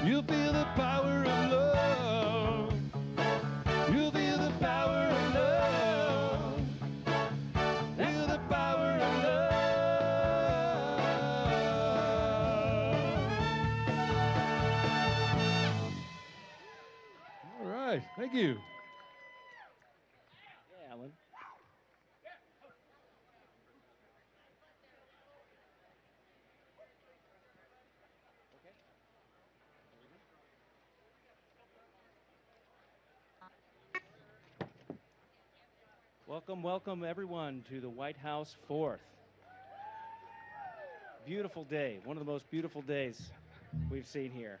You'll feel the power of love. You'll feel the power of love. Feel the power of love. All right, thank you. Yeah, Alan. Welcome, welcome everyone to the White House 4th. Beautiful day, one of the most beautiful days we've seen here.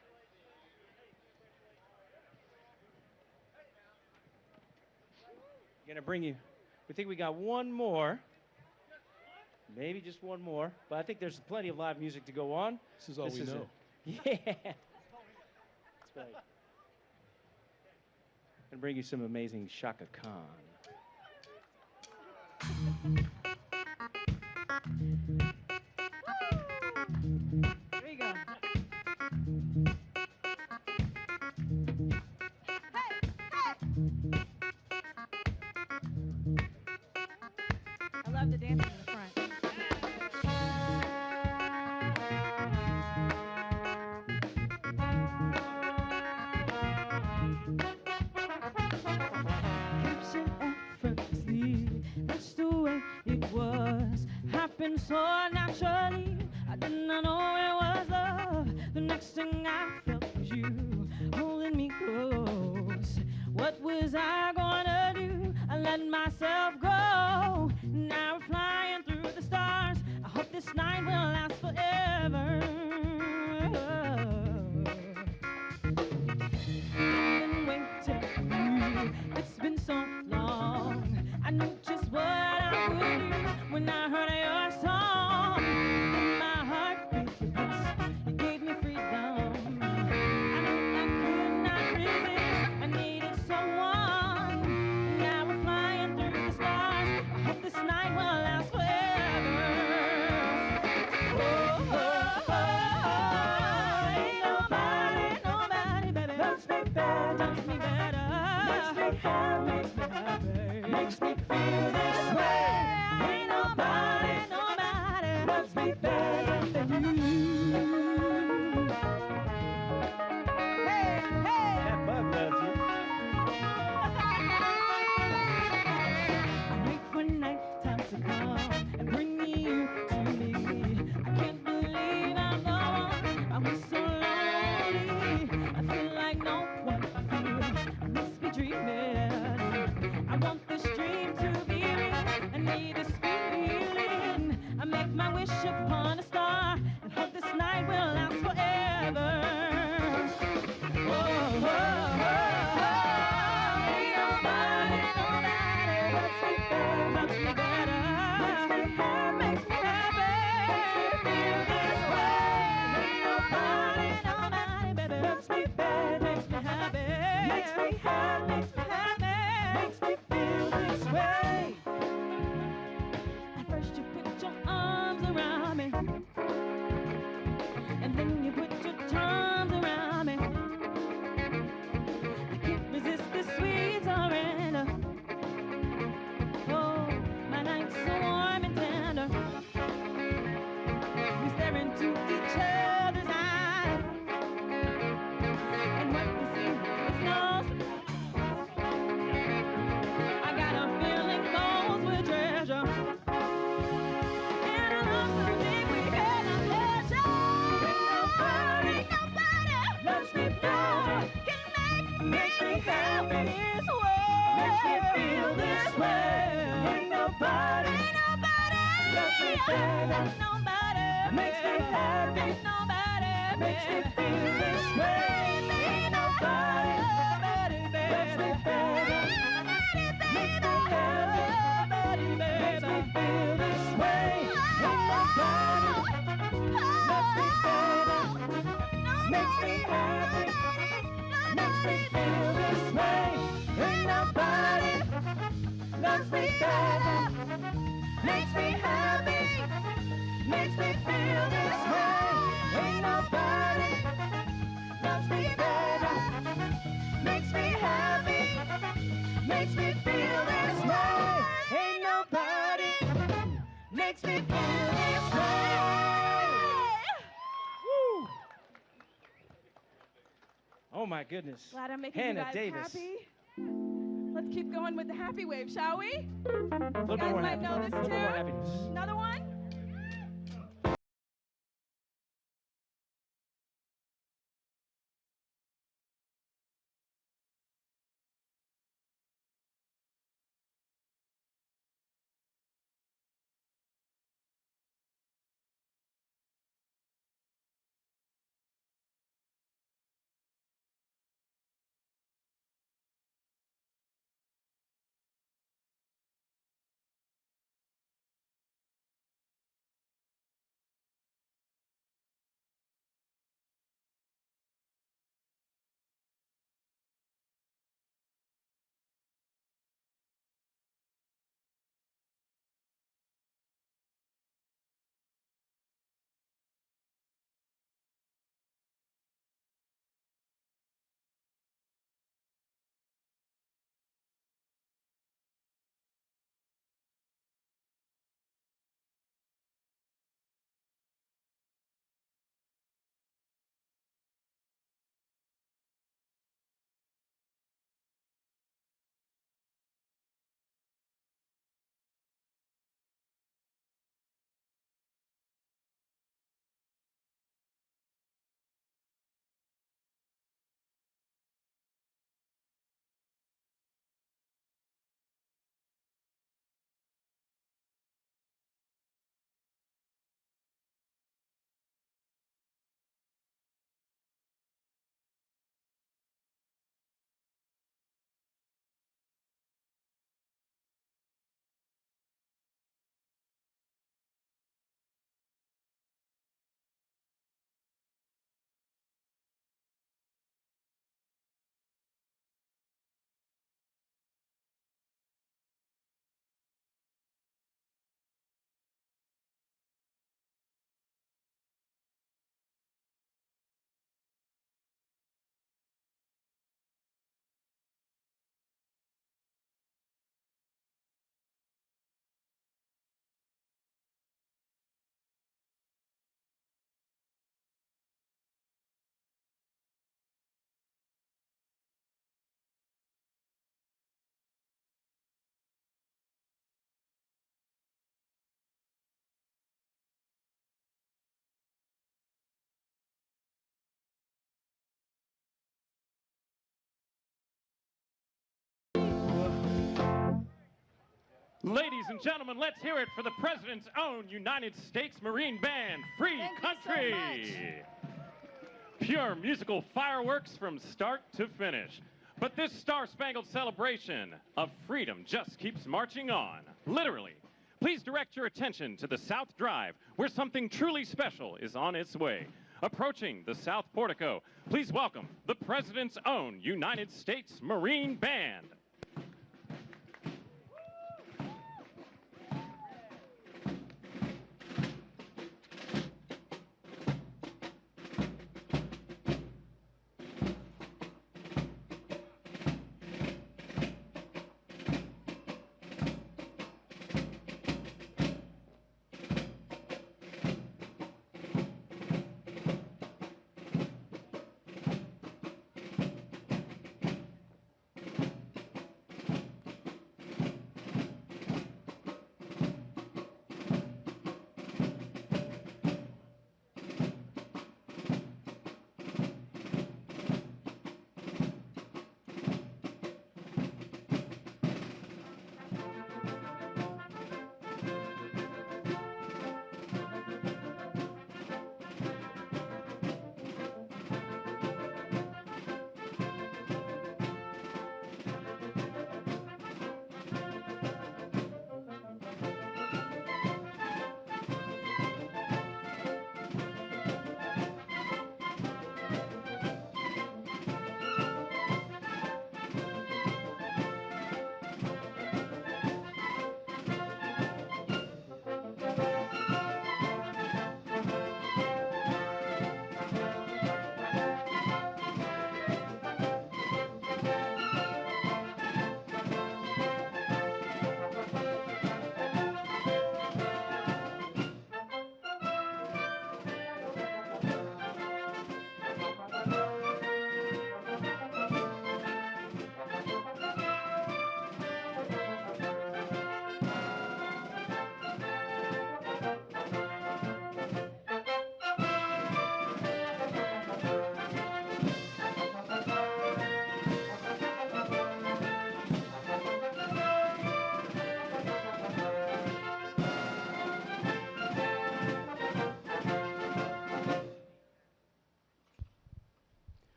Gonna bring you, we think we got one more, maybe just one more, but I think there's plenty of live music to go on. This is all we know. Yeah, that's right. Gonna bring you some amazing Shaka Khan. There you go. I love the dancing in the front. Caption effortlessly, that's the way it was. Happened so naturally, I did not know it was love. The next thing I felt was you holding me close. What was I gonna do? I let myself go. Now we're flying through the stars. I hope this night will last forever. I've been waiting for you. It's been so long. I knew just what I would do when I heard your song. And my heart beat your bliss. You gave me freedom. I knew I could not resist. I needed someone. Now we're flying through the stars. I hope this night will last forever. Oh, oh, oh, oh. Ain't nobody, nobody, baby, loves me better, loves me better, makes me happy, makes me feel this way. Ain't nobody, nobody loves me better than you. Hey, hey. Yeah, Bud loves you. I wait for nighttime to come and bring you to me. I can't believe I'm the one. I was so lonely. I feel like no one feels. I must be dreaming. I want this dream to be real. I need this feeling. I make my wish upon a star and hope this night will last forever. Oh, oh, oh, oh. Ain't nobody, nobody loves me better, loves me better, makes me happy, makes me feel this way. Ain't nobody, nobody, baby, loves me better, makes me happy, makes me happy, makes me happy, makes me feel this way. At first you put your arms around me, and then you put your arms around me. I can't resist this sweet surrender. Oh, my night's so warm and tender. We stare into each other's eyes, and what we see is no surprise. I got a feeling goes with treasure, and I love so deep we cannot measure. Nobody, nobody loves me better, makes me happy this way, makes me feel this way. Ain't nobody loves me better, nobody makes me happy, ain't nobody makes me feel this way. Ain't nobody loves me better, makes me happy, makes me feel this way. Ain't nobody loves me better, makes me happy, makes me feel this way. Ain't nobody loves me better, makes me happy, makes me feel this way. Ain't nobody loves me Oh my goodness. Glad I'm making Hannah you guys Davis. happy. Let's keep going with the happy wave, shall we? A little You bit guys more might know happiness. this A little bit more tune. happiness. Another one? Ladies and gentlemen, let's hear it for the President's own United States Marine Band, Free Thank you so Country. Pure musical fireworks from start to finish. But this star-spangled celebration of freedom just keeps marching on, literally. Please direct your attention to the South Drive, where something truly special is on its way. Approaching the South Portico, please welcome the President's own United States Marine Band.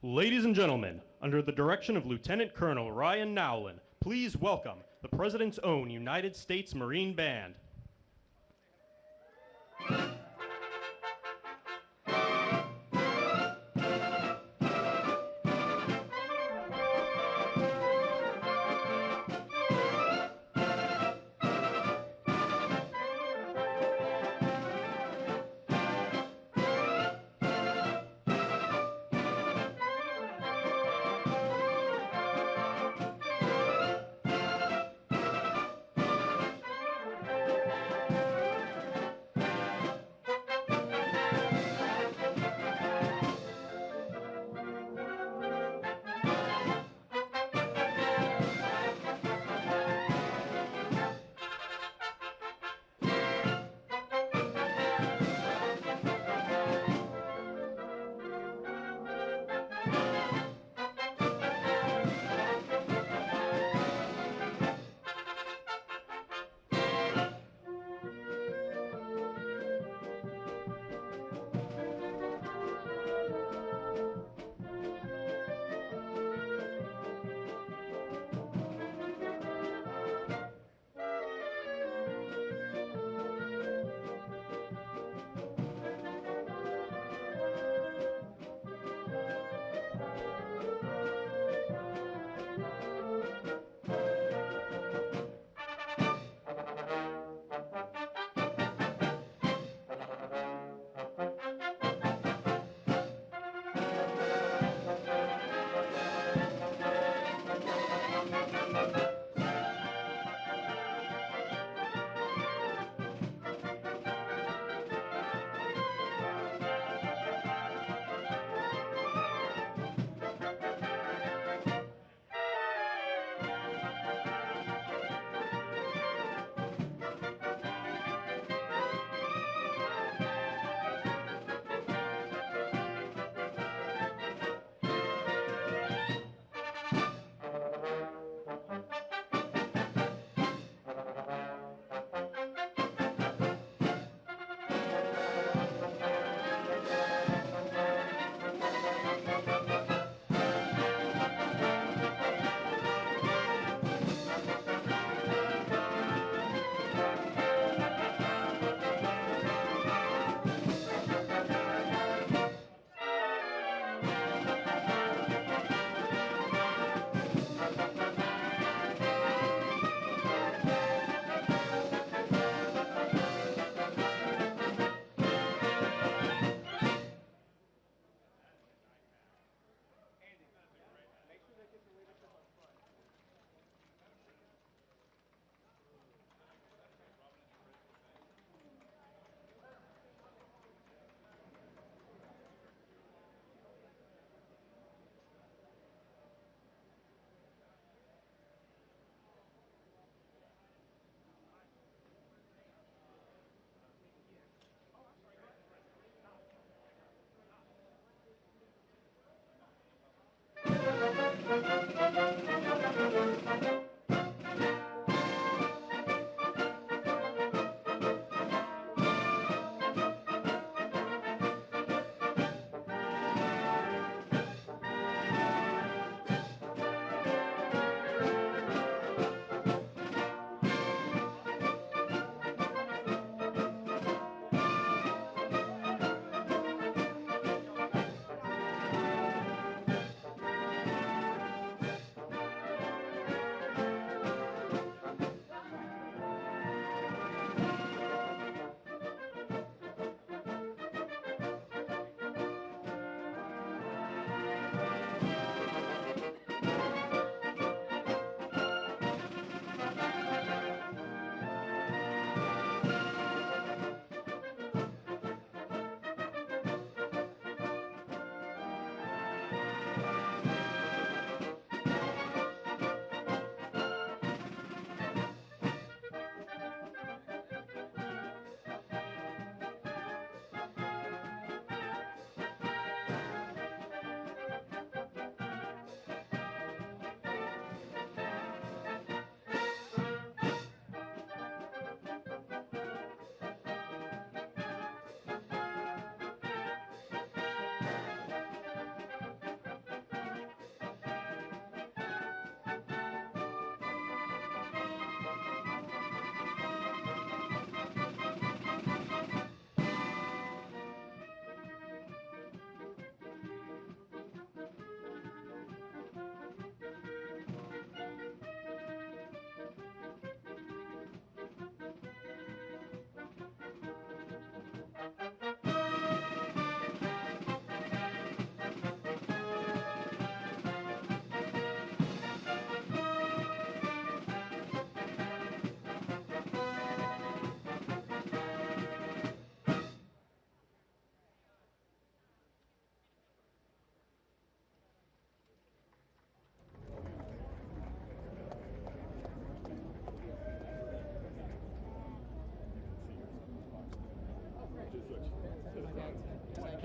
Ladies and gentlemen, under the direction of Lieutenant Colonel Ryan Nowlin, please welcome the President's own United States Marine Band.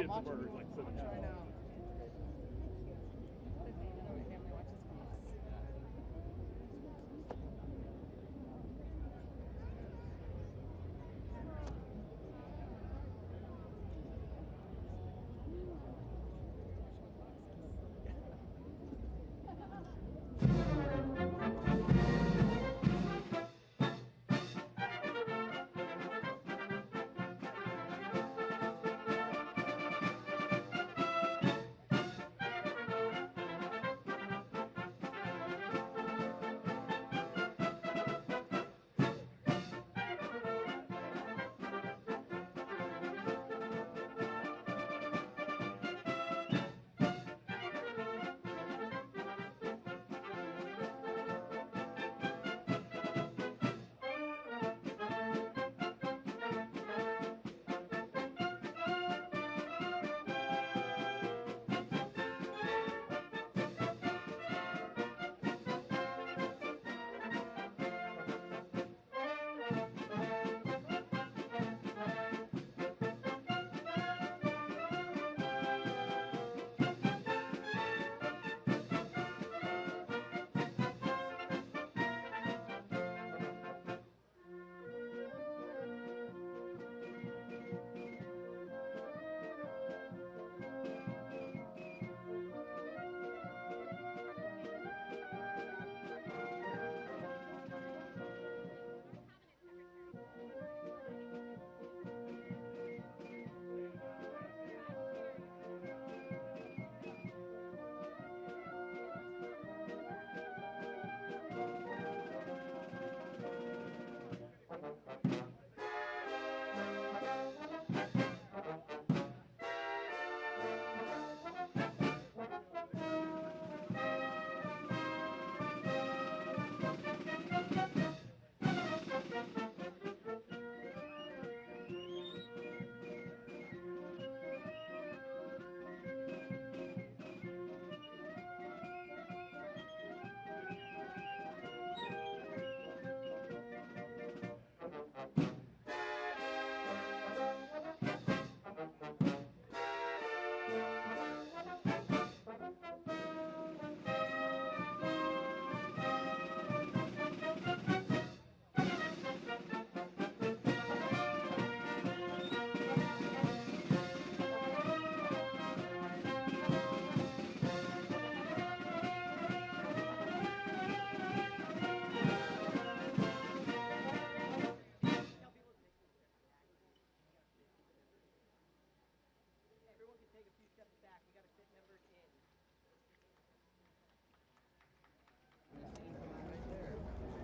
kids were like sitting there.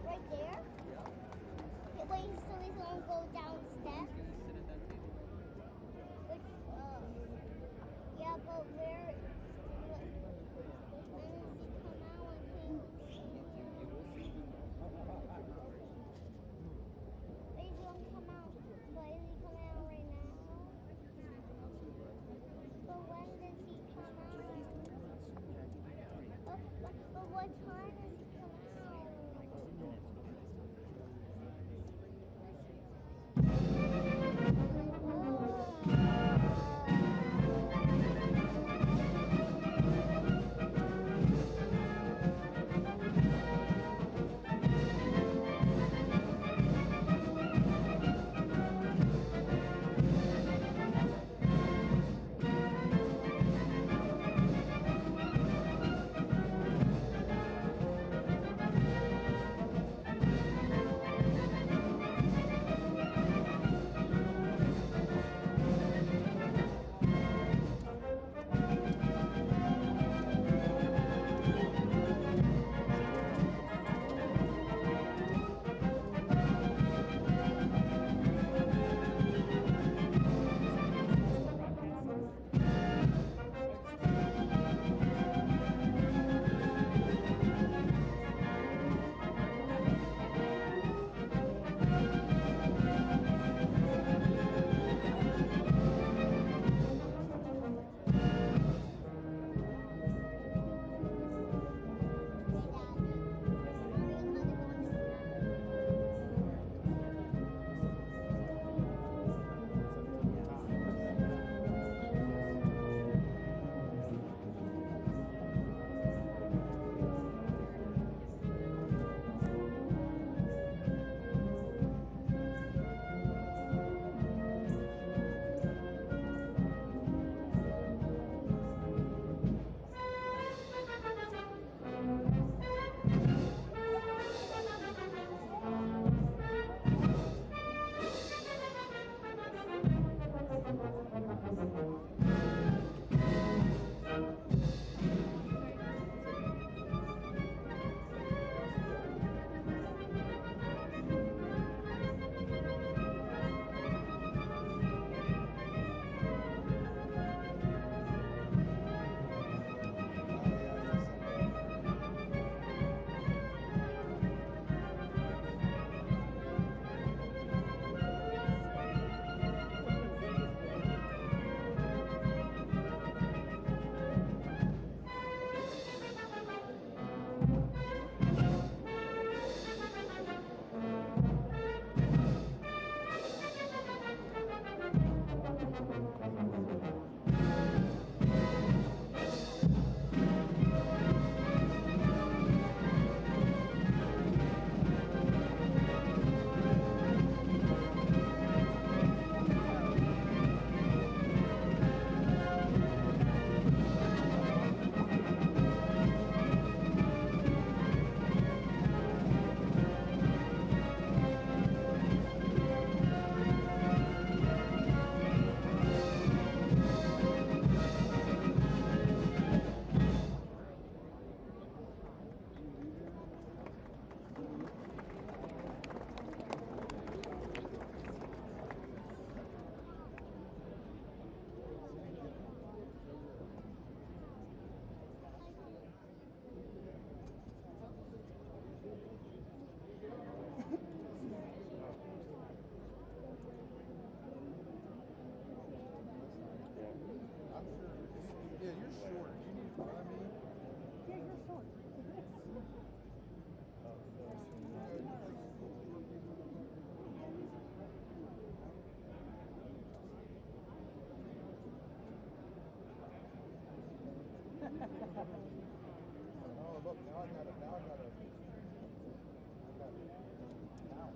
Right there? Wait, so he's gonna go down steps? Which, yeah, but where, when does he come out and he's gonna come out, but is he coming out right now? But when does he come out? But what time does he come out? Oh, look, now I got a, now I got a, now.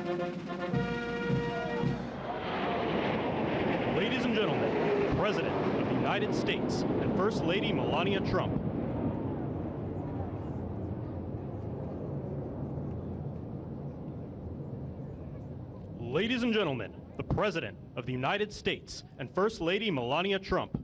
Ladies and gentlemen, the President of the United States and First Lady Melania Trump. Ladies and gentlemen, the President of the United States and First Lady Melania Trump.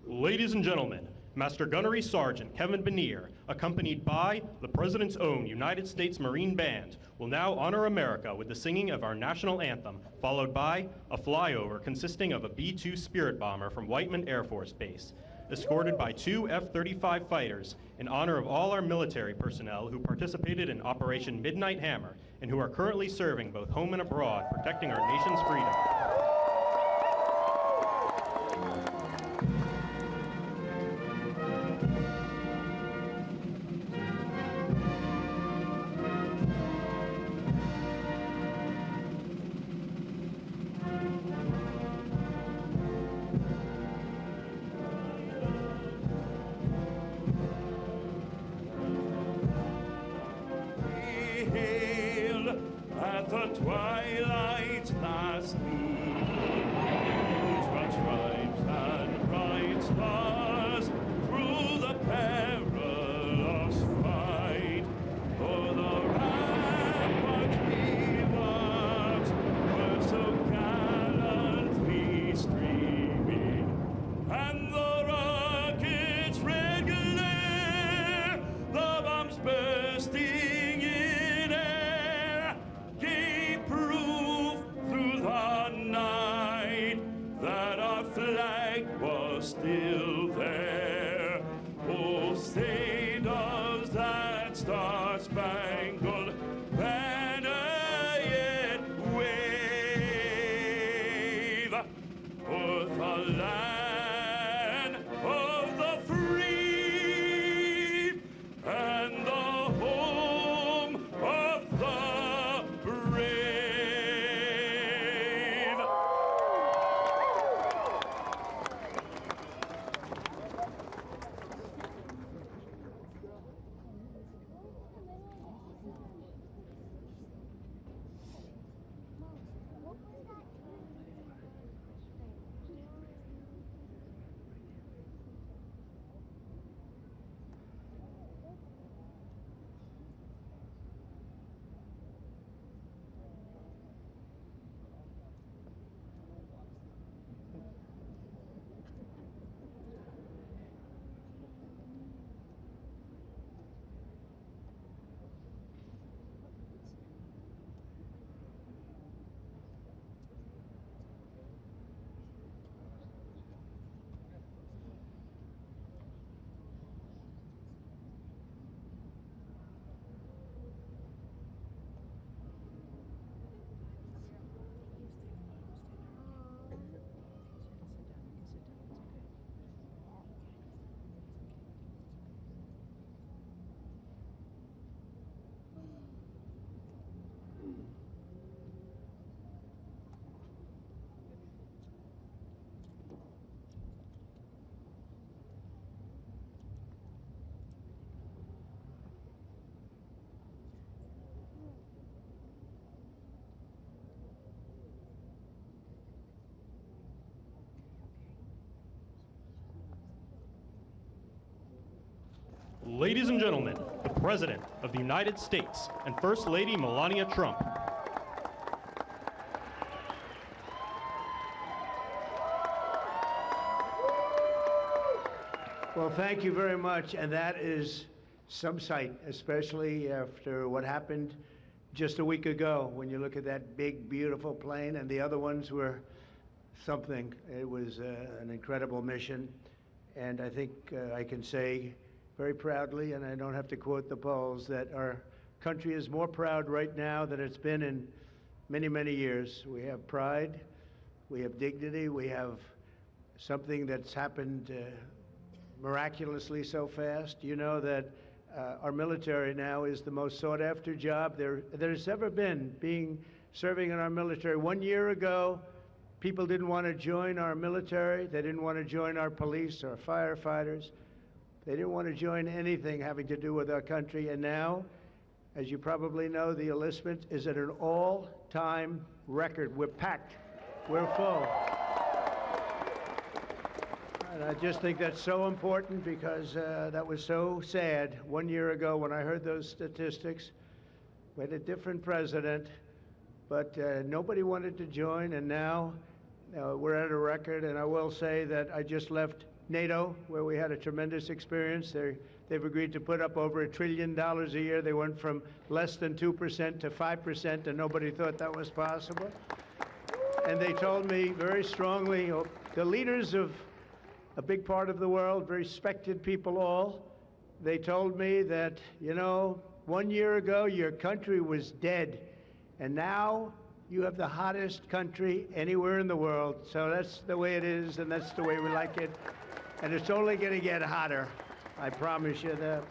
Ladies and gentlemen, Master Gunnery Sergeant Kevin Benier, accompanied by the President's own United States Marine Band, will now honor America with the singing of our national anthem, followed by a flyover consisting of a B-2 Spirit bomber from Whiteman Air Force Base, escorted by 2 F-35 fighters in honor of all our military personnel who participated in Operation Midnight Hammer and who are currently serving both home and abroad, protecting our nation's freedom. At the twilight's last gleam, what stripes and bright stars through the perilous fight. For the rampart we walked were so gallantly streaming, and the rocket's red glare, the bombs bursting in air, gave proof Ladies and gentlemen, the President of the United States and First Lady Melania Trump. Well, thank you very much, and that is some sight, especially after what happened just a week ago when you look at that big, beautiful plane, and the other ones were something. It was an incredible mission, and I think I can say very proudly, and I don't have to quote the polls, that our country is more proud right now than it's been in many, many years. We have pride, we have dignity, we have something that's happened miraculously so fast. You know that our military now is the most sought after job there's ever been, serving in our military. 1 year ago, people didn't want to join our military. They didn't want to join our police or firefighters. They didn't want to join anything having to do with our country. And now, as you probably know, the enlistment is at an all-time record. We're packed. We're full. And I just think that's so important because that was so sad 1 year ago when I heard those statistics. We had a different president, but nobody wanted to join, and now we're at a record. And I will say that I just left NATO, where we had a tremendous experience. They've agreed to put up over $1 trillion a year. They went from less than 2% to 5%, and nobody thought that was possible. And they told me very strongly, the leaders of a big part of the world, very respected people all, they told me that, 1 year ago your country was dead, and now you have the hottest country anywhere in the world. So that's the way it is, and that's the way we like it. And it's only going to get hotter, I promise you that.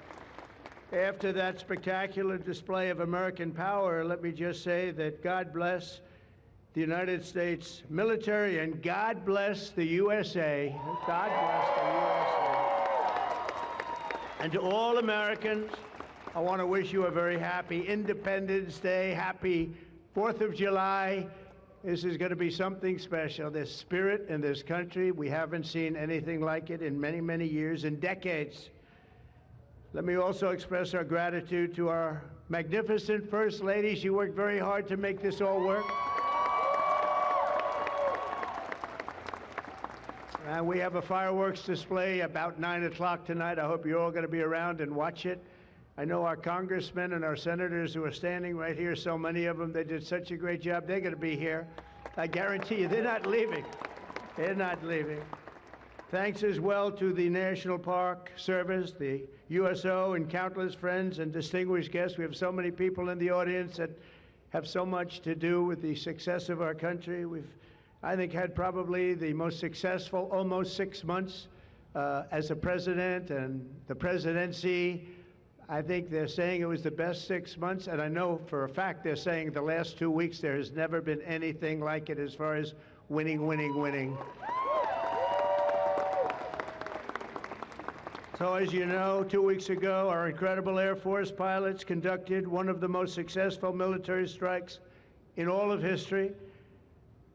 After that spectacular display of American power, let me just say that God bless the United States military, and God bless the USA. God bless the USA. And to all Americans, I want to wish you a very happy Independence Day, happy 4th of July. This is going to be something special. This spirit in this country, we haven't seen anything like it in many, many years, in decades. Let me also express our gratitude to our magnificent First Lady. She worked very hard to make this all work. We have a fireworks display about 9 o'clock tonight. I hope you're all going to be around and watch it. I know our congressmen and our senators who are standing right here, so many of them, they did such a great job. They're going to be here. I guarantee you, they're not leaving. They're not leaving. Thanks as well to the National Park Service, the USO, and countless friends and distinguished guests. We have so many people in the audience that have so much to do with the success of our country. We've, I think, had probably the most successful almost 6 months as a president and the presidency. I think they're saying it was the best 6 months, and I know for a fact they're saying the last 2 weeks there has never been anything like it as far as winning, winning, winning. So as you know, 2 weeks ago, our incredible Air Force pilots conducted one of the most successful military strikes in all of history,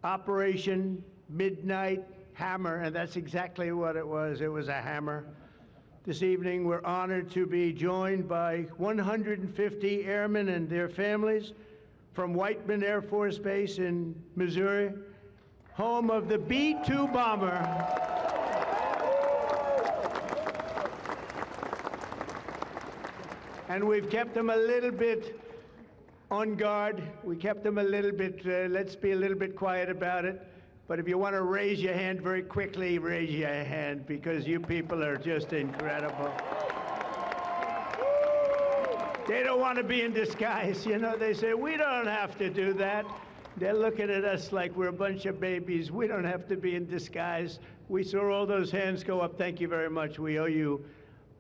Operation Midnight Hammer, and that's exactly what it was. It was a hammer. This evening, we're honored to be joined by 150 airmen and their families from Whiteman Air Force Base in Missouri, home of the B-2 bomber. And we've kept them a little bit on guard. We kept them a little bit, let's be a little bit quiet about it. But if you want to raise your hand very quickly, raise your hand, because you people are just incredible. They don't want to be in disguise. You know, they say, we don't have to do that. They're looking at us like we're a bunch of babies. We don't have to be in disguise. We saw all those hands go up. Thank you very much. We owe you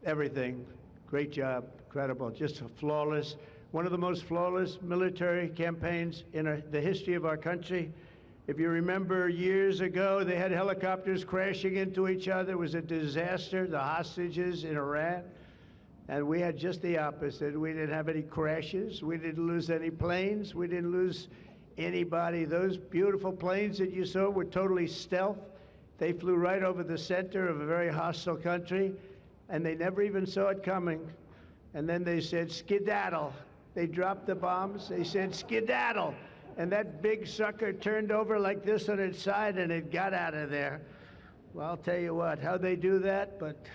everything. Great job. Incredible. Just flawless. One of the most flawless military campaigns in the history of our country. If you remember years ago, they had helicopters crashing into each other. It was a disaster, the hostages in Iran. And we had just the opposite. We didn't have any crashes. We didn't lose any planes. We didn't lose anybody. Those beautiful planes that you saw were totally stealth. They flew right over the center of a very hostile country. and they never even saw it coming. And then they said, skedaddle. They dropped the bombs. They said, skedaddle. And that big sucker turned over like this on its side, and it got out of there. Well, I'll tell you what, how they do that, but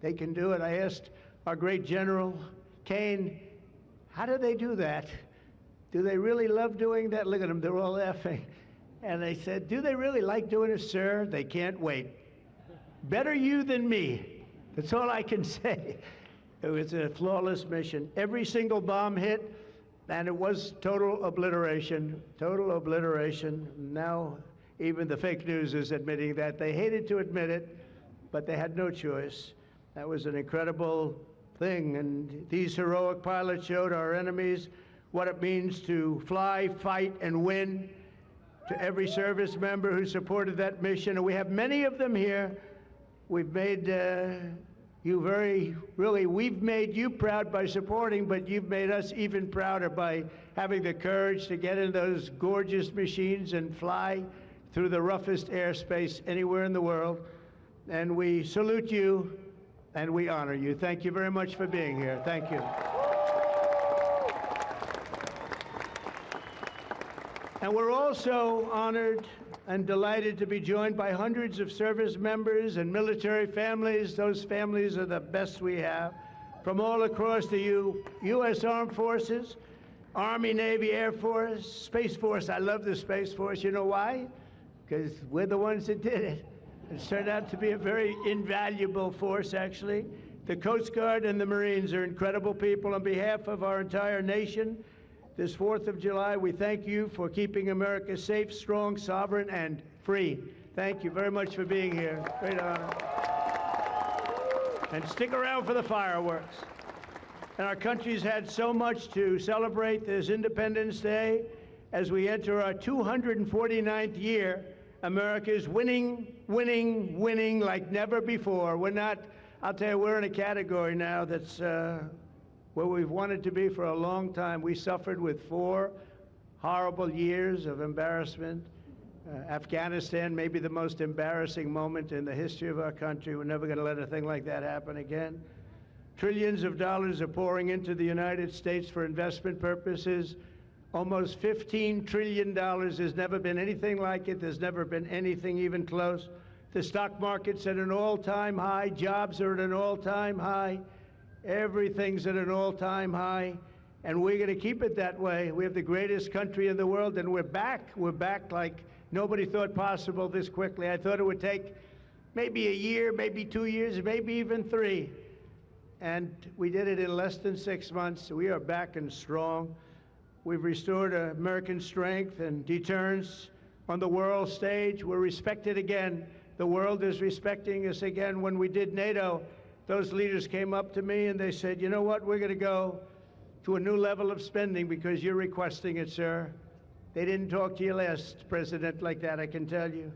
they can do it. I asked our great General Kane, how do they do that? Do they really love doing that? Look at them, they're all laughing. And they said, do they really like doing it, sir? They can't wait. Better you than me. That's all I can say. It was a flawless mission. Every single bomb hit, and it was total obliteration, total obliteration. Now, even the fake news is admitting that. They hated to admit it, but they had no choice. That was an incredible thing, and these heroic pilots showed our enemies what it means to fly, fight, and win. To every service member who supported that mission, and we have many of them here. We've made we've made you proud by supporting, but you've made us even prouder by having the courage to get in those gorgeous machines and fly through the roughest airspace anywhere in the world. And we salute you, and we honor you. Thank you very much for being here. Thank you. And we're also honored and delighted to be joined by hundreds of service members and military families. Those families are the best we have, from all across the U.S. Armed Forces, Army, Navy, Air Force, Space Force. I love the Space Force. You know why? Because we're the ones that did it. It's turned out to be a very invaluable force, actually. The Coast Guard and the Marines are incredible people. On behalf of our entire nation, this 4th of July, we thank you for keeping America safe, strong, sovereign, and free. Thank you very much for being here. Great honor. And stick around for the fireworks. And our country's had so much to celebrate this Independence Day. As we enter our 249th year, America is winning, winning, winning like never before. We're not, I'll tell you, we're in a category now that's where we've wanted to be for a long time. We suffered with 4 horrible years of embarrassment. Afghanistan may be the most embarrassing moment in the history of our country. We're never going to let a thing like that happen again. Trillions of dollars are pouring into the United States for investment purposes. Almost $15 trillion. There's never been anything like it. There's never been anything even close. The stock market's at an all-time high. Jobs are at an all-time high. Everything's at an all-time high, and we're going to keep it that way. We have the greatest country in the world, and we're back. We're back like nobody thought possible this quickly. I thought it would take maybe a year, maybe 2 years, maybe even 3. And we did it in less than 6 months. We are back and strong. We've restored American strength and deterrence on the world stage. We're respected again. The world is respecting us again. When we did NATO, those leaders came up to me and they said, you know what, we're going to go to a new level of spending because you're requesting it, sir. They didn't talk to you last president like that, I can tell you.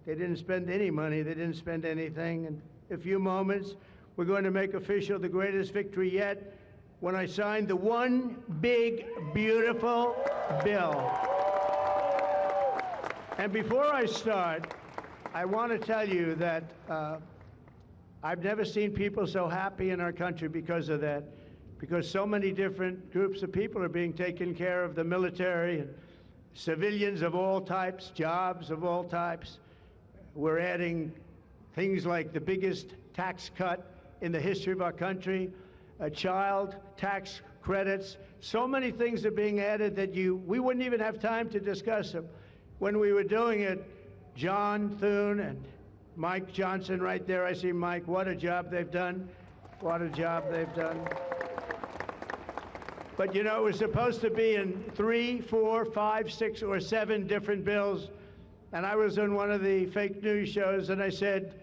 They didn't spend any money. They didn't spend anything. In a few moments, we're going to make official the greatest victory yet when I signed the one big, beautiful bill. And before I start, I want to tell you that I've never seen people so happy in our country because of that, because so many different groups of people are being taken care of, the military and civilians of all types, jobs of all types. We're adding things like the biggest tax cut in the history of our country, child tax credits. So many things are being added that we wouldn't even have time to discuss them. When we were doing it, John Thune and Mike Johnson right there, I see Mike, what a job they've done. What a job they've done. But you know, it was supposed to be in 3, 4, 5, 6, or 7 different bills. And I was on one of the fake news shows and I said,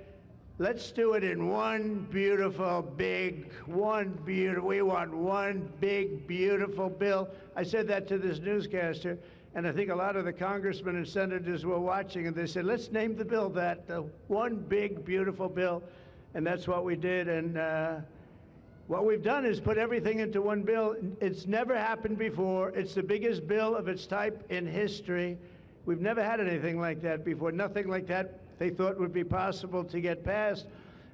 let's do it in one beautiful, big, we want one big, beautiful bill. I said that to this newscaster. And I think a lot of the congressmen and senators were watching, and they said, let's name the bill that, the one big, beautiful bill. And that's what we did. And what we've done is put everything into one bill. It's never happened before. It's the biggest bill of its type in history. We've never had anything like that before. Nothing like that they thought would be possible to get passed.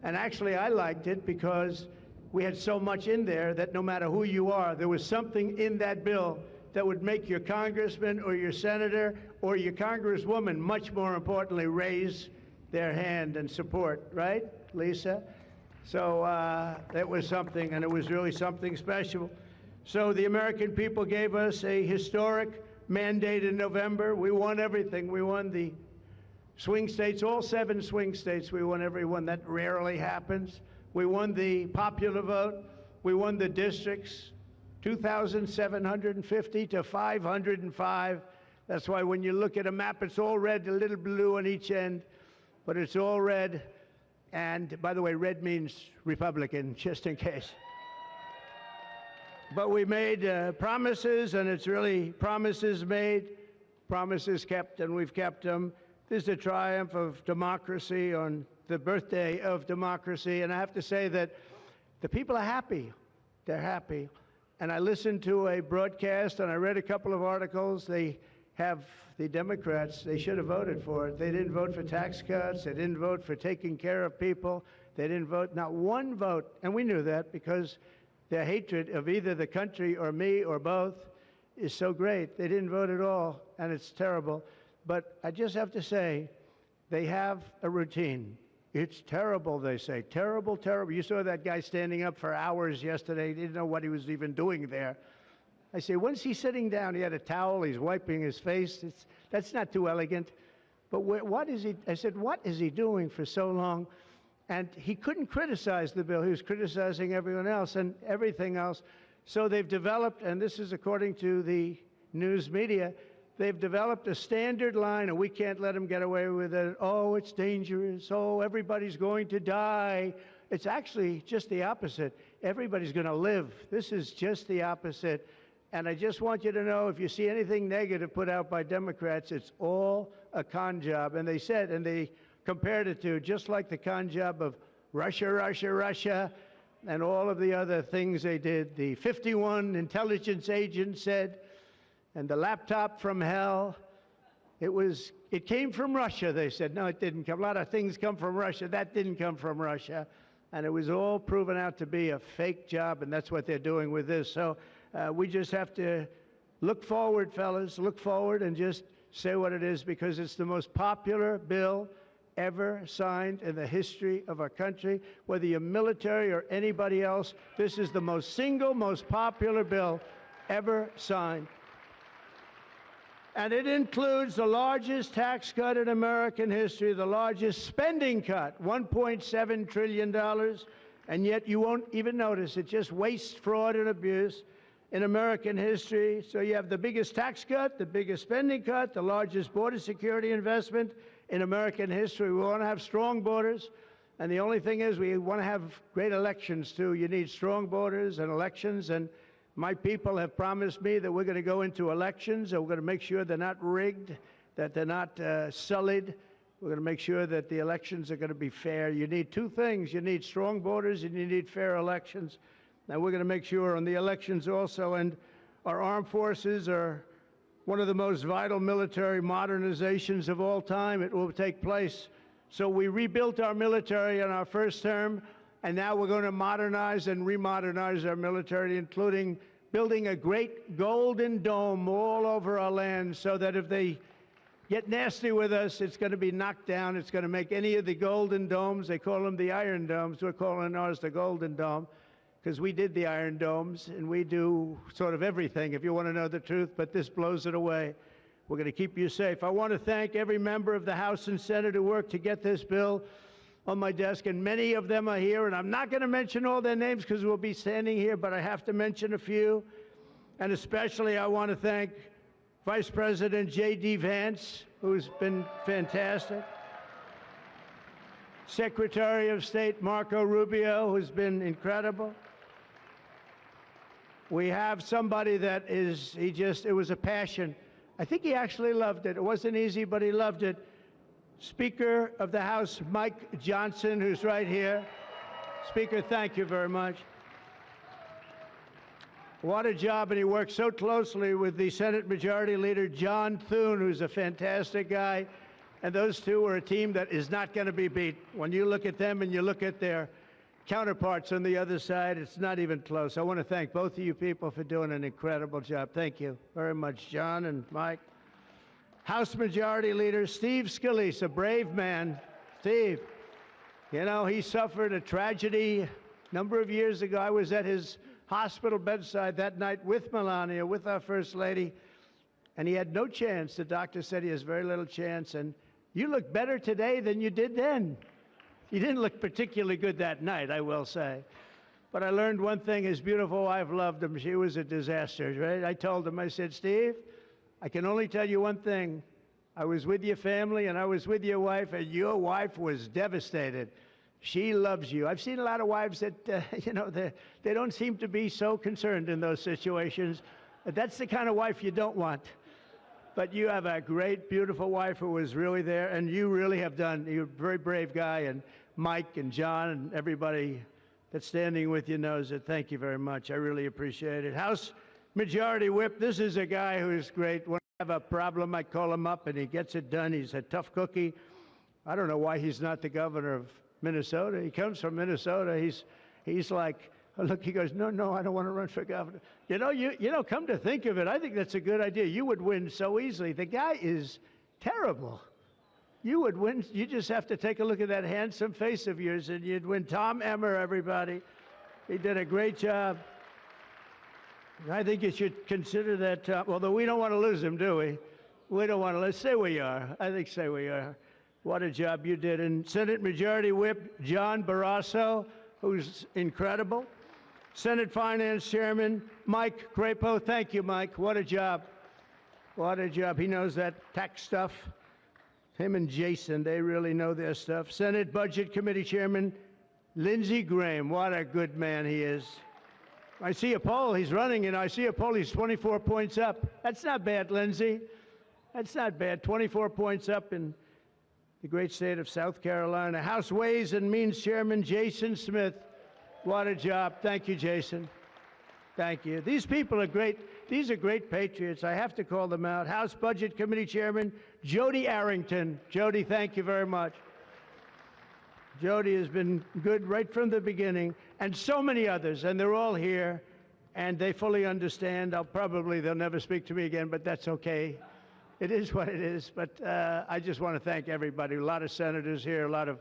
And actually, I liked it because we had so much in there that no matter who you are, there was something in that bill that would make your congressman or your senator or your congresswoman, much more importantly, raise their hand and support, right, Lisa? So that was something, and it was really something special. So the American people gave us a historic mandate in November. We won everything. We won the swing states, all 7 swing states. We won every one. That rarely happens. We won the popular vote. We won the districts, 2,750 to 505. That's why when you look at a map, it's all red, a little blue on each end, but it's all red. And by the way, red means Republican, just in case. But we made promises, and it's really promises made, promises kept, and we've kept them. This is a triumph of democracy on the birthday of democracy, and I have to say that the people are happy. They're happy. And I listened to a broadcast, and I read a couple of articles. They have the Democrats, they should have voted for it. They didn't vote for tax cuts. They didn't vote for taking care of people. They didn't vote, not one vote. And we knew that because their hatred of either the country or me or both is so great. They didn't vote at all, and it's terrible. But I just have to say, they have a routine. It's terrible, they say. Terrible, terrible. You saw that guy standing up for hours yesterday. He didn't know what he was even doing there. I say, when's he sitting down? He had a towel. He's wiping his face. That's not too elegant. But what is he? I said, what is he doing for so long? And he couldn't criticize the bill. He was criticizing everyone else and everything else. So they've developed, and this is according to the news media, they've developed a standard line, and we can't let them get away with it. Oh, it's dangerous. Oh, everybody's going to die. It's actually just the opposite. Everybody's going to live. This is just the opposite. And I just want you to know, if you see anything negative put out by Democrats, it's all a con job. And they said, and they compared it to just like the con job of Russia, Russia, Russia, and all of the other things they did. The 51 intelligence agents said, and the laptop from hell, it came from Russia, they said. No, it didn't come. A lot of things come from Russia. That didn't come from Russia. And it was all proven out to be a fake job, and that's what they're doing with this. So we just have to look forward, fellas, look forward and just say what it is, because it's the most popular bill ever signed in the history of our country. Whether you're military or anybody else, this is the most popular bill ever signed. And it includes the largest tax cut in American history, the largest spending cut, $1.7 trillion, and yet you won't even notice it. Just waste, fraud, and abuse in American history. So you have the biggest tax cut, the biggest spending cut, the largest border security investment in American history. We want to have strong borders, and the only thing is we want to have great elections, too. You need strong borders and elections, and my people have promised me that we're going to go into elections, and we're going to make sure they're not rigged, that they're not sullied. We're going to make sure that the elections are going to be fair. You need 2 things. You need strong borders, and you need fair elections. And we're going to make sure on the elections also. And our armed forces are one of the most vital military modernizations of all time. It will take place. So we rebuilt our military in our first term, and now we're going to modernize and remodernize our military, including building a great golden dome all over our land, so that if they get nasty with us, it's going to be knocked down. It's going to make any of the golden domes, they call them the iron domes, we're calling ours the golden dome, because we did the iron domes, and we do sort of everything, if you want to know the truth, but this blows it away. We're going to keep you safe. I want to thank every member of the House and Senate who worked to get this bill on my desk, and many of them are here, and I'm not going to mention all their names because we'll be standing here, but I have to mention a few. And especially I want to thank Vice President J.D. Vance, who's been fantastic. Secretary of State Marco Rubio, who's been incredible. We have somebody that it was a passion. I think he actually loved it. It wasn't easy, but he loved it. Speaker of the House, Mike Johnson, who's right here. Speaker, thank you very much. What a job, and he worked so closely with the Senate Majority Leader, John Thune, who's a fantastic guy. And those two are a team that is not going to be beat. When you look at them and you look at their counterparts on the other side, it's not even close. I want to thank both of you people for doing an incredible job. Thank you very much, John and Mike. House Majority Leader Steve Scalise, a brave man. Steve, you know, he suffered a tragedy a number of years ago. I was at his hospital bedside that night with Melania, with our First Lady, and he had no chance. The doctor said he has very little chance, and you look better today than you did then. You didn't look particularly good that night, I will say. But I learned one thing. His beautiful wife loved him. She was a disaster, right? I told him, I said, Steve, I can only tell you one thing. I was with your family and I was with your wife, and your wife was devastated. She loves you. I've seen a lot of wives that, you know, they don't seem to be so concerned in those situations. That's the kind of wife you don't want. But you have a great, beautiful wife who was really there, and you really have done. You're a very brave guy, and Mike and John and everybody that's standing with you knows it. Thank you very much. I really appreciate it. House Majority Whip, this is a guy who is great. When I have a problem, I call him up, and he gets it done. He's a tough cookie. I don't know why he's not the governor of Minnesota. He comes from Minnesota. He's like, look, he goes, no, I don't want to run for governor. You know, come to think of it, I think that's a good idea. You would win so easily. The guy is terrible. You would win. You just have to take a look at that handsome face of yours, and you'd win. Tom Emmer, everybody. He did a great job. I think you should consider that, although we don't want to lose him, do we? We don't want to. Let's say we are. I think say we are. What a job you did. And Senate Majority Whip John Barrasso, who's incredible. Senate Finance Chairman Mike Crapo. Thank you, Mike. What a job. What a job. He knows that tax stuff. Him and Jason, they really know their stuff. Senate Budget Committee Chairman Lindsey Graham. What a good man he is. I see a poll. He's running, and I see a poll. He's 24 points up. That's not bad, Lindsey. That's not bad. 24 points up in the great state of South Carolina. House Ways and Means Chairman Jason Smith. What a job. Thank you, Jason. Thank you. These people are great. These are great patriots. I have to call them out. House Budget Committee Chairman Jody Arrington. Jody, thank you very much. Jody has been good right from the beginning, and so many others, and they're all here, and they fully understand. They'll never speak to me again, but that's okay. It is what it is. But I just want to thank everybody. A lot of senators here, a lot of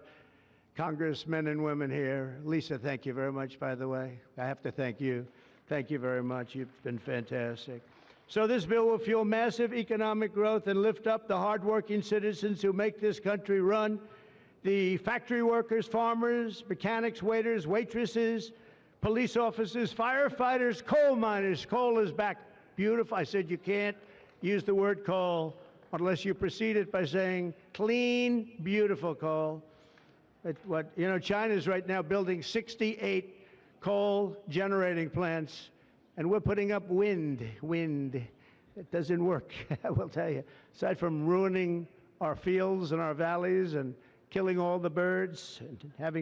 congressmen and women here. Lisa, thank you very much, by the way. I have to thank you. Thank you very much. You've been fantastic. So this bill will fuel massive economic growth and lift up the hardworking citizens who make this country run. The factory workers, farmers, mechanics, waiters, waitresses, police officers, firefighters, coal miners. Coal is back. Beautiful. I said you can't use the word coal unless you precede it by saying clean, beautiful coal. China's right now building 68 coal generating plants, and we're putting up wind. It doesn't work, I will tell you. Aside from ruining our fields and our valleys and killing all the birds and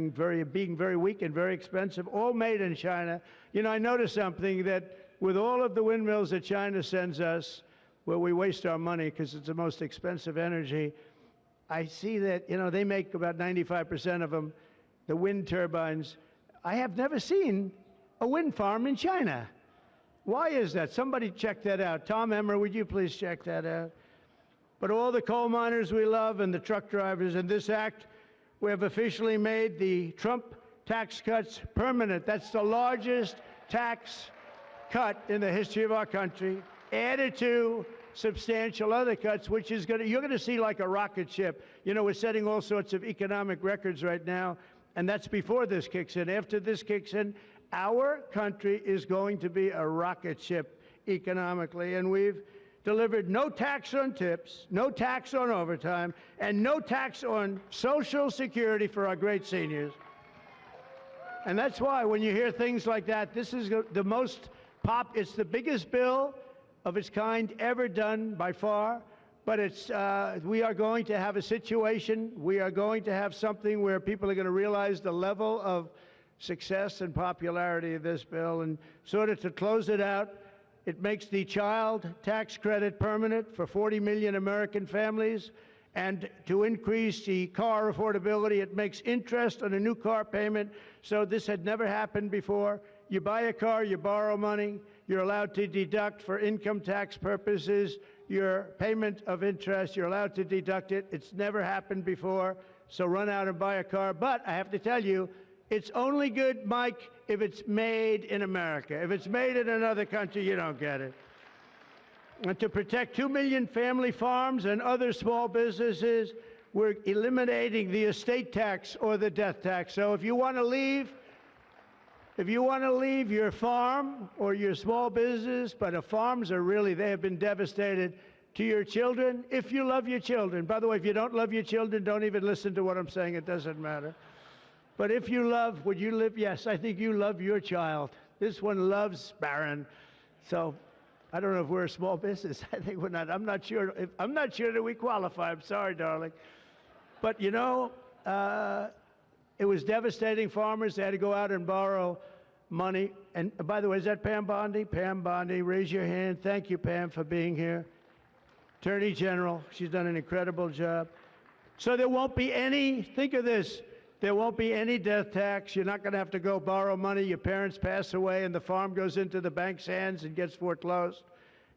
being very weak and very expensive, all made in China. You know, I noticed something, that with all of the windmills that China sends us, where we waste our money because it's the most expensive energy, I see that, they make about 95% of them, the wind turbines. I have never seen a wind farm in China. Why is that? Somebody check that out. Tom Emmer, would you please check that out? But all the coal miners we love and the truck drivers, in this act, we have officially made the Trump tax cuts permanent. That's the largest tax cut in the history of our country, added to substantial other cuts, which is you're going to see like a rocket ship. We're setting all sorts of economic records right now, and that's before this kicks in. After this kicks in, our country is going to be a rocket ship economically, and we've delivered no tax on tips, no tax on overtime, and no tax on Social Security for our great seniors. And that's why when you hear things like that, this is the most it's the biggest bill of its kind ever done by far, but we are going to have a situation, we are going to have something where people are going to realize the level of success and popularity of this bill. And sort of to close it out, it makes the child tax credit permanent for 40 million American families. And to increase the car affordability, it makes interest on a new car payment. So this had never happened before. You buy a car, you borrow money, you're allowed to deduct for income tax purposes your payment of interest. You're allowed to deduct it. It's never happened before. So run out and buy a car. But I have to tell you, it's only good, Mike, if it's made in America. If it's made in another country, you don't get it. And to protect 2 million family farms and other small businesses, we're eliminating the estate tax or the death tax. So if you want to leave your farm or your small business, but the farms are really, they have been devastated, to your children, if you love your children. By the way, if you don't love your children, don't even listen to what I'm saying. It doesn't matter. But if you love, would you live? Yes, I think you love your child. This one loves Barron. So I don't know if we're a small business. I think we're not. I'm not sure that we qualify. I'm sorry, darling. But you know, it was devastating. Farmers, they had to go out and borrow money. And by the way, is that Pam Bondi? Pam Bondi, raise your hand. Thank you, Pam, for being here. Attorney General, she's done an incredible job. So there won't be any, think of this, there won't be any death tax. You're not going to have to go borrow money. Your parents pass away and the farm goes into the bank's hands and gets foreclosed.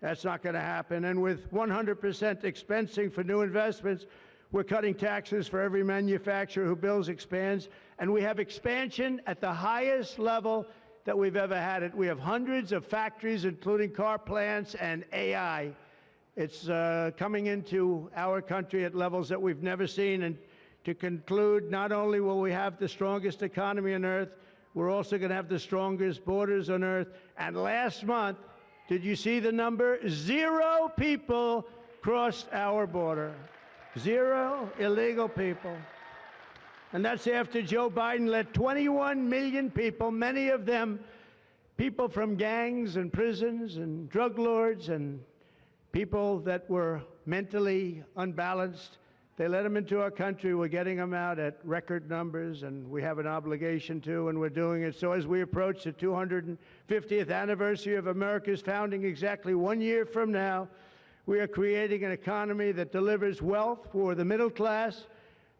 That's not going to happen. And with 100% expensing for new investments, we're cutting taxes for every manufacturer who builds, expands. And we have expansion at the highest level that we've ever had it. We have hundreds of factories, including car plants and AI. It's coming into our country at levels that we've never seen. And to conclude, not only will we have the strongest economy on earth, we're also going to have the strongest borders on earth. And last month, did you see the number? 0 people crossed our border. 0 illegal people. And that's after Joe Biden let 21 million people, many of them people from gangs and prisons and drug lords and people that were mentally unbalanced, they let them into our country. We're getting them out at record numbers, and we have an obligation to, and we're doing it. So as we approach the 250th anniversary of America's founding exactly 1 year from now, we are creating an economy that delivers wealth for the middle class,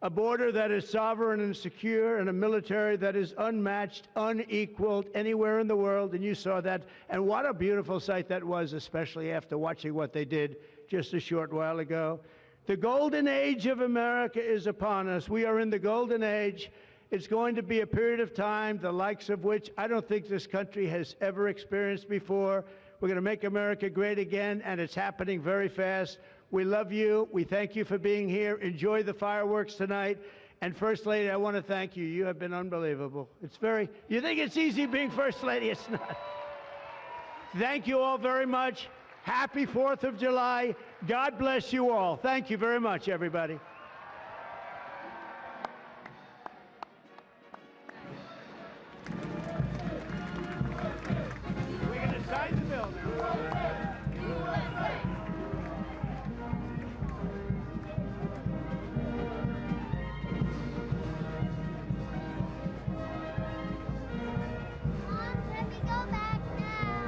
a border that is sovereign and secure, and a military that is unmatched, unequaled anywhere in the world. And you saw that. And what a beautiful sight that was, especially after watching what they did just a short while ago. The golden age of America is upon us. We are in the golden age. It's going to be a period of time, the likes of which I don't think this country has ever experienced before. We're going to make America great again, and it's happening very fast. We love you. We thank you for being here. Enjoy the fireworks tonight. And First Lady, I want to thank you. You have been unbelievable. You think it's easy being First Lady? It's not. Thank you all very much. Happy 4th of July. God bless you all. Thank you very much, everybody. We're going to sign the bill now. Mom, let me go back now.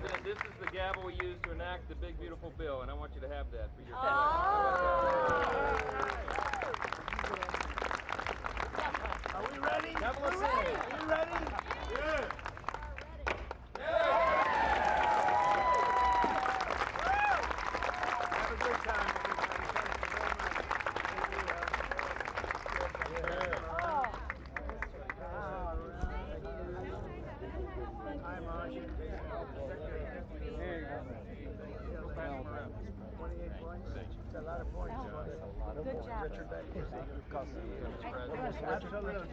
President, this is the gavel we use to enact the big, beautiful bill, and I want you to have that for your Are we ready? We're ready. Are we ready? Yeah. Have a good time, everybody. Thank you very much. Hi, Marsh. There you go. 28 points. It's a lot of points. Good job. Richard Beck. Absolutely.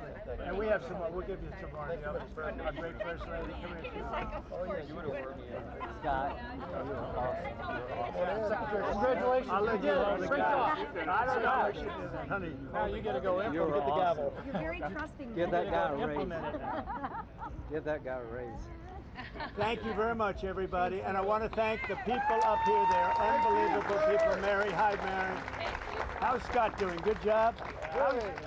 And we have some more. We'll give you some more. Our great First Lady. Come here. You would have worked me in. Scott, Congratulations. I'll let you hold the gavel. I don't know how she did that. Honey, now you got to go in. You're Get the gavel. You're very trusting. give that guy a raise. Implement it now. Give that guy a raise. Thank you very much, everybody. And I want to thank the people up here. They're unbelievable people. Mary, hi, Mary. How's Scott doing? Good job?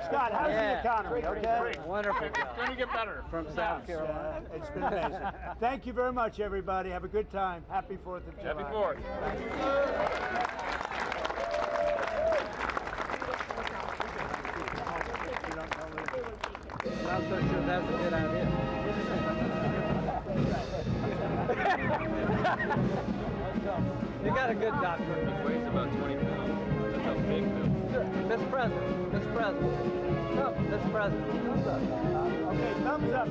Scott, how's the economy? Okay? Wonderful job. Going to get better. From South Carolina. It's been amazing. Thank you very much, everybody. Have a good time. Happy 4th of July. Happy 4th. I'm not so sure that's a good idea. You got a good doctor. It weighs about 20 pounds. That's a big bill. Miss President. Miss President. Come, Miss President. Thumbs up. Okay, thumbs up.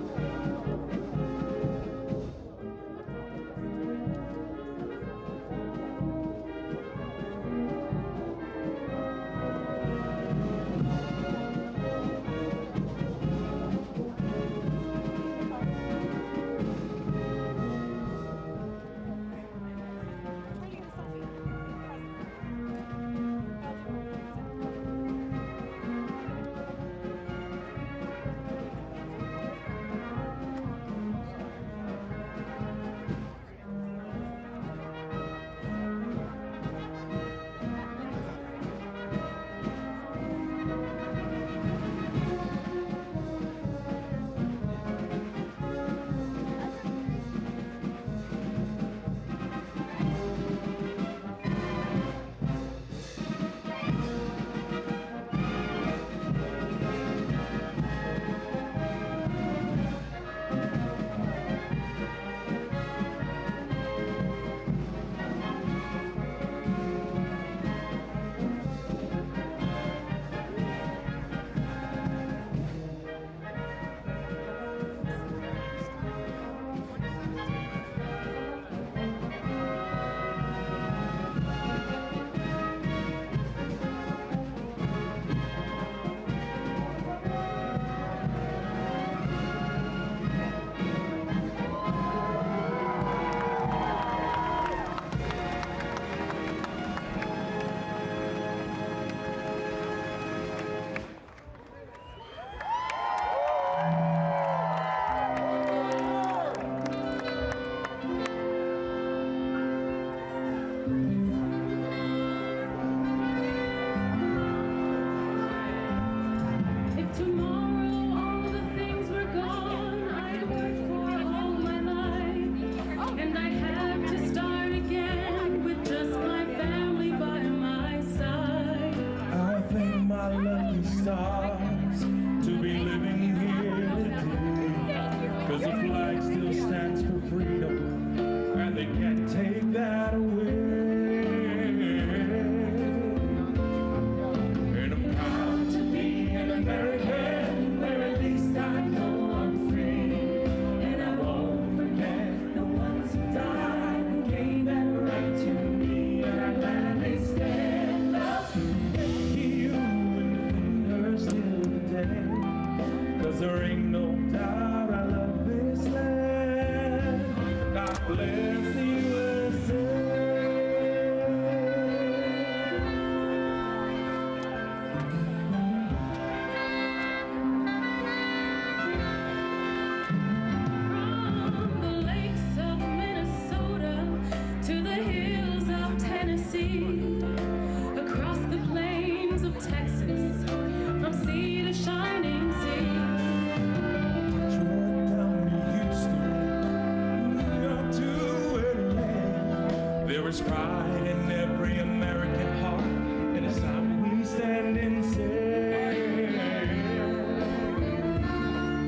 There is pride in every American heart, and it's time we stand and say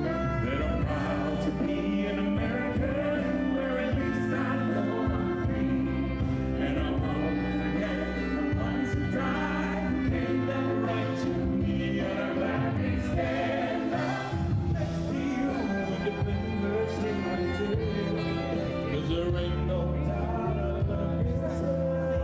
that I'm proud to be an American, where at least I know I'm free, and I'll always forget the ones who died, who gave that right to me, and I'm glad they stand up next to you and defend the state right there, 'cause there ain't no doubt about it.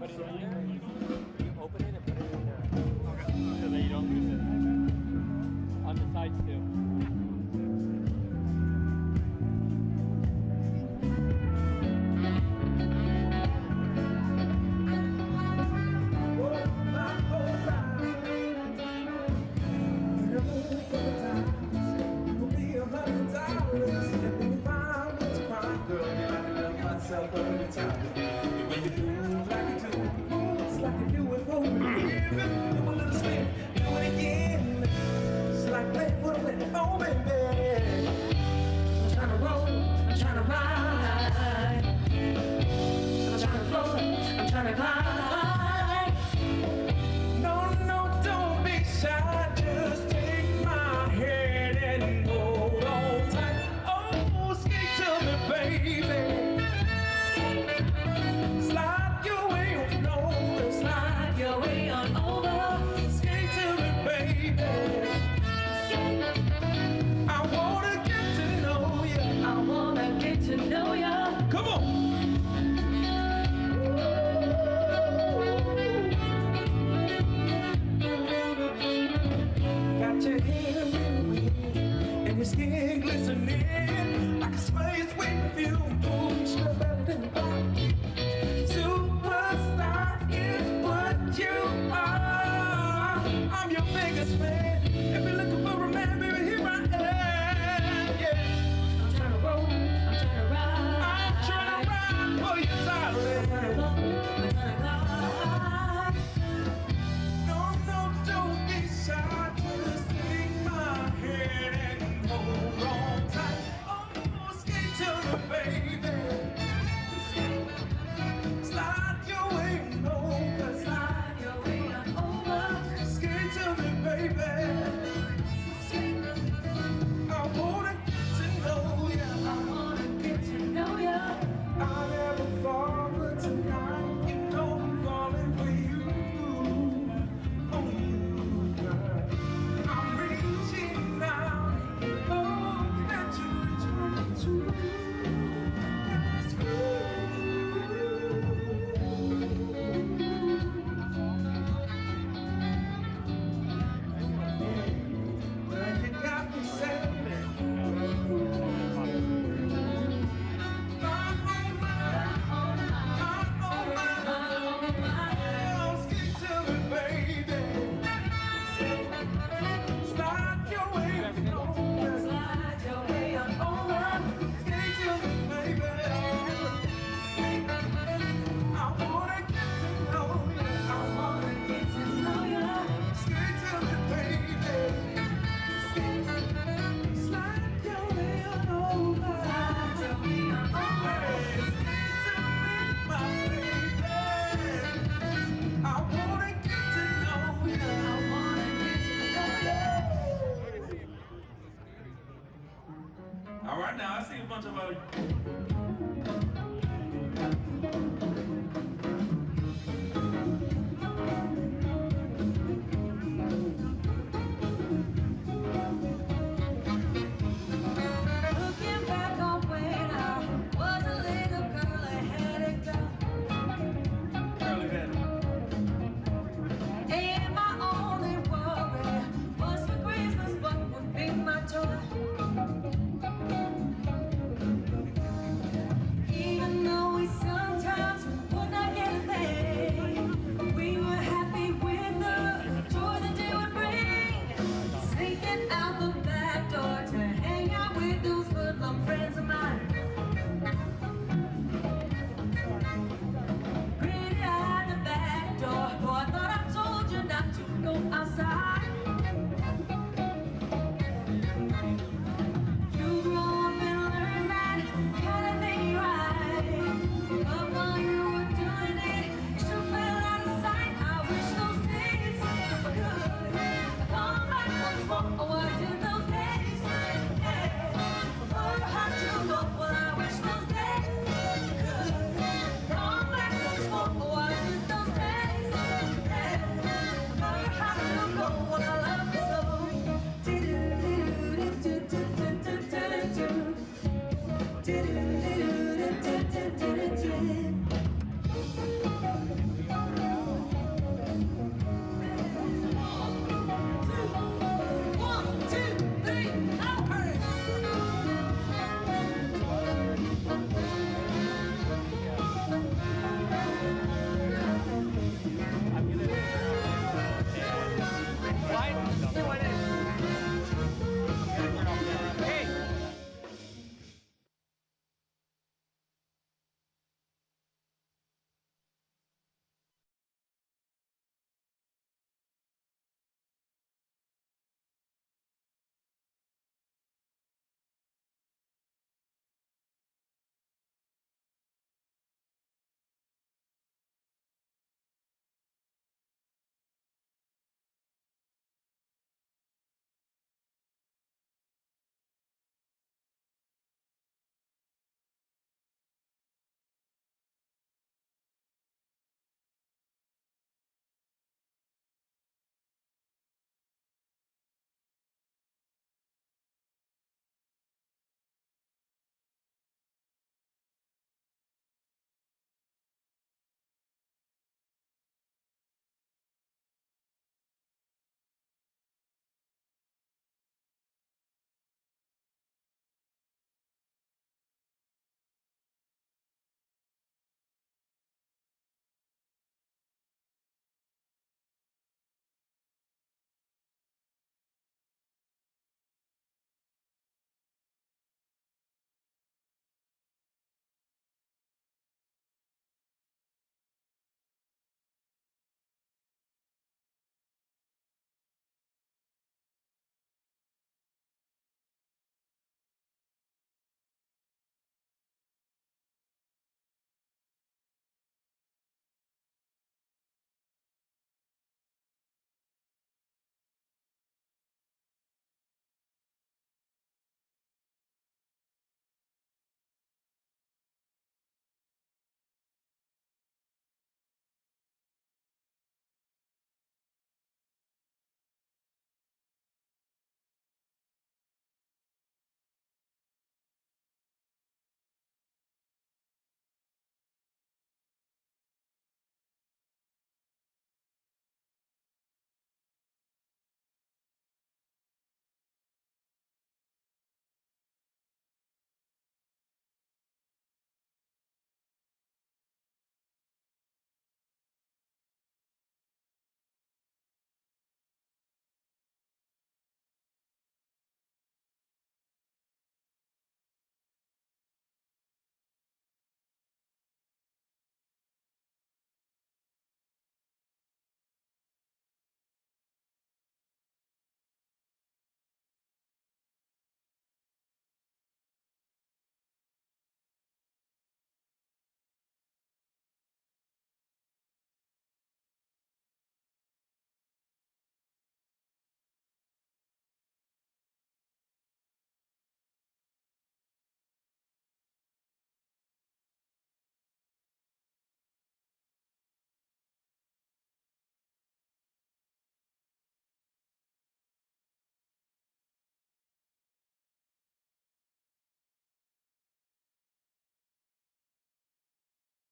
Put it in there. You open it and put it in there. Okay. So that you don't lose it. On the sides too. All right, now I see a bunch of